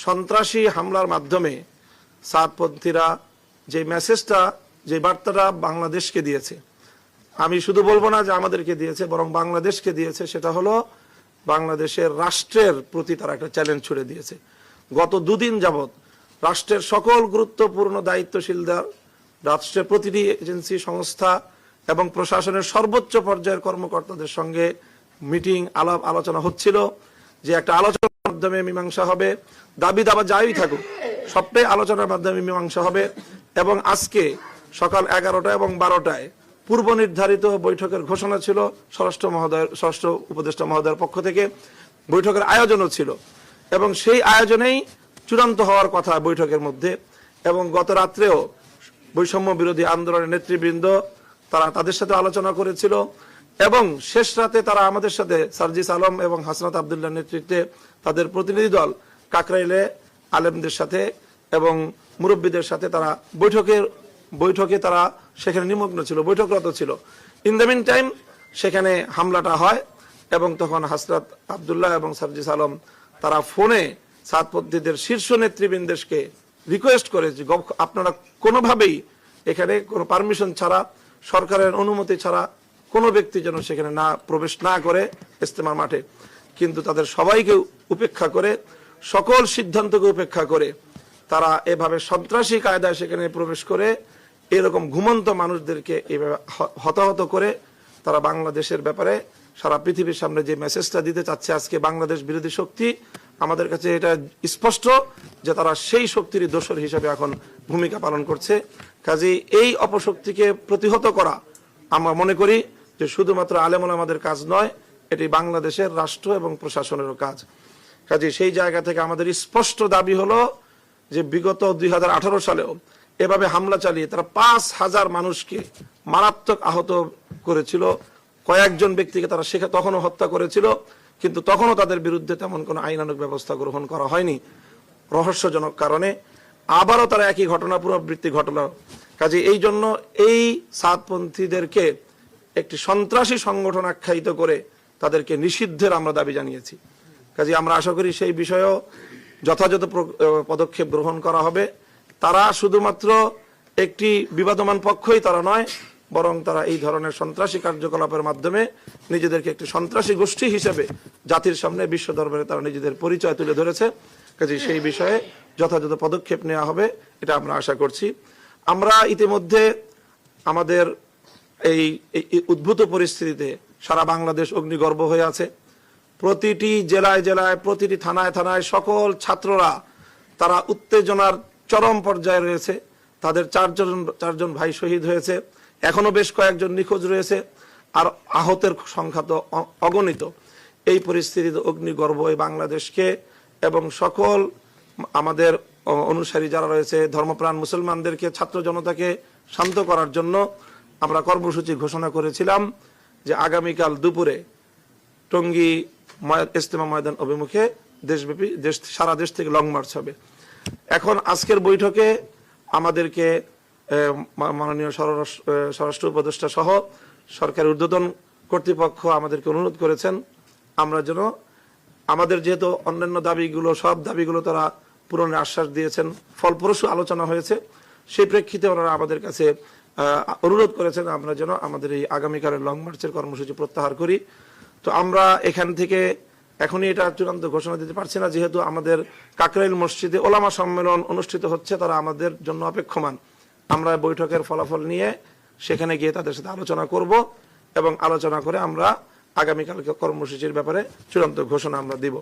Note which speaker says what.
Speaker 1: সন্ত্রাসী হামলার মাধ্যমে সাদপন্থীরা যে মেসেজটা, যে বার্তাটা বাংলাদেশকে দিয়েছে, আমি শুধু বলবো না যে আমাদেরকে দিয়েছে, বরং বাংলাদেশকে দিয়েছে, সেটা হলো বাংলাদেশের রাষ্ট্রের প্রতি তারা একটা চ্যালেঞ্জ ছুড়ে দিয়েছে। গত দুদিন যাবৎ রাষ্ট্রের সকল গুরুত্বপূর্ণ দায়িত্বশীলদের, রাষ্ট্রের প্রতিটি এজেন্সি, সংস্থা এবং প্রশাসনের সর্বোচ্চ পর্যায়ের কর্মকর্তাদের সঙ্গে মিটিং, আলাপ আলোচনা হচ্ছিল যে একটা আলোচনার মাধ্যমে মীমাংসা হবে। দাবি দাবা যাই থাকুক, সবটাই আলোচনার মাধ্যমে মীমাংসা হবে। এবং আজকে সকাল 11টা এবং 12টায় পূর্ব নির্ধারিত বৈঠকের ঘোষণা ছিল স্বরাষ্ট্র উপদেষ্টা মহোদয়ের পক্ষ থেকে। বৈঠকের আয়োজনও ছিল এবং সেই আয়োজনেই চূড়ান্ত হওয়ার কথা বৈঠকের মধ্যে। এবং গত রাত্রেও বৈষম্য বিরোধী আন্দোলনের নেতৃবৃন্দ তারা তাদের সাথে আলোচনা করেছিল এবং শেষ রাতে তারা আমাদের সাথে সার্জিস আলম এবং হাসনাত আবদুল্লাহর নেতৃত্বে তাদের প্রতিনিধি দল কাকরাইলে আলেমদের সাথে এবং মুরব্বীদের সাথে তারা বৈঠকে তারা সেখানে নিমগ্ন ছিল, বৈঠকরত ছিল। ইন দ্য মিন টাইম সেখানে হামলাটা হয় এবং তখন হাসনাত আবদুল্লাহ এবং সার্জিস আলম তারা ফোনে সাদপন্থীদের শীর্ষ নেতৃবৃন্দকে রিকোয়েস্ট করে যে আপনারা কোনোভাবেই এখানে কোনো পারমিশন ছাড়া, সরকারের অনুমতি ছাড়া কোনো ব্যক্তি যেন সেখানে না প্রবেশ না করে ইজতেমার মাঠে। কিন্তু তাদের সবাইকে উপেক্ষা করে, সকল সিদ্ধান্তকে উপেক্ষা করে তারা এভাবে সন্ত্রাসী কায়দায় সেখানে প্রবেশ করে এরকম ঘুমন্ত মানুষদেরকে এভাবে হতাহত করে তারা বাংলাদেশের ব্যাপারে সারা পৃথিবীর সামনে যে মেসেজটা দিতে চাচ্ছে আজকে বাংলাদেশ বিরোধী শক্তি, আমাদের কাছে এটা স্পষ্ট যে তারা সেই শক্তির দোসর হিসেবে এখন ভূমিকা পালন করছে। কাজেই এই অপশক্তিকে প্রতিহত করা আমরা মনে করি যে শুধুমাত্র আলেম ওলামাদের কাজ নয়, এটি বাংলাদেশের রাষ্ট্র এবং প্রশাসনেরও কাজ। কাজেই সেই জায়গা থেকে আমাদের স্পষ্ট দাবি হলো যে বিগত 2018 সালেও এভাবে হামলা চালিয়ে তারা 5,000 মানুষকে মারাত্মক আহত করেছিল, কয়েকজন ব্যক্তিকে তারা তখনও হত্যা করেছিল, কিন্তু তখনও তাদের বিরুদ্ধে তেমন কোনো আইনানুগ ব্যবস্থা গ্রহণ করা হয়নি রহস্যজনক কারণে। আবারও তারা একই ঘটনা পুনরাবৃত্তি ঘটল। কাজে এই জন্য এই সাদপন্থীদেরকে একটি সন্ত্রাসী সংগঠন আখ্যায়িত করে তাদেরকে নিষিদ্ধের আমরা দাবি জানিয়েছি। কাজে আমরা আশা করি সেই বিষয়েও যথাযথ পদক্ষেপ গ্রহণ করা হবে। তারা শুধুমাত্র একটি বিবাদমান পক্ষই তারা নয়, বরং তারা এই ধরনের সন্ত্রাসী কার্যকলাপের মাধ্যমে নিজেদেরকে একটি সন্ত্রাসী গোষ্ঠী হিসেবে জাতির সামনে, বিশ্ব দরবারে তারা নিজেদের পরিচয় তুলে ধরেছে। কাজে সেই বিষয়ে যথাযথ পদক্ষেপ নেওয়া হবে, এটা আমরা আশা করছি। আমরা ইতিমধ্যে আমাদের এই উদ্ভূত পরিস্থিতিতে সারা বাংলাদেশ অগ্নিগর্ভ হয়ে আছে। প্রতিটি জেলায় জেলায়, প্রতিটি থানায় থানায় সকল ছাত্ররা তারা উত্তেজনার চরম পর্যায়ে রয়েছে। তাদের চারজন ভাই শহীদ হয়েছে, এখনো বেশ কয়েকজন নিখোঁজ রয়েছে, আর আহতের সংখ্যা তো অগণিত। এই পরিস্থিতিতে অগ্নিগর্ভ এই বাংলাদেশকে এবং সকল আমাদের অনুসারী যারা রয়েছে, ধর্মপ্রাণ মুসলমানদেরকে, ছাত্র জনতাকে শান্ত করার জন্য আমরা কর্মসূচি ঘোষণা করেছিলাম যে আগামীকাল দুপুরে টঙ্গী ইজতেমা ময়দান অভিমুখে দেশব্যাপী সারা দেশ থেকে লং মার্চ হবে। এখন আজকের বৈঠকে আমাদেরকে মাননীয় স্বরাষ্ট্র উপদেষ্টা সহ সরকারের ঊর্ধ্বতন কর্তৃপক্ষ আমাদেরকে অনুরোধ করেছেন আমরা যেন আমাদের, যেহেতু অন্যান্য দাবিগুলো, সব দাবিগুলো তারা পূরণের আশ্বাস দিয়েছেন, ফলপ্রসূ আলোচনা হয়েছে, সেই প্রেক্ষিতে ওনারা আমাদের কাছে অনুরোধ করেছেন আমরা যেন আমাদের এই আগামীকালের লং মার্চের কর্মসূচি প্রত্যাহার করি। তো আমরা এখান থেকে এখনই এটা চূড়ান্ত ঘোষণা দিতে পারছি না, যেহেতু আমাদের কাকরাইল মসজিদে ওলামা সম্মেলন অনুষ্ঠিত হচ্ছে, তারা আমাদের জন্য অপেক্ষমান। আমরা বৈঠকের ফলাফল নিয়ে সেখানে গিয়ে তাদের সাথে আলোচনা করব এবং আলোচনা করে আমরা আগামীকালকে কর্মসূচির ব্যাপারে চূড়ান্ত ঘোষণা আমরা দিব।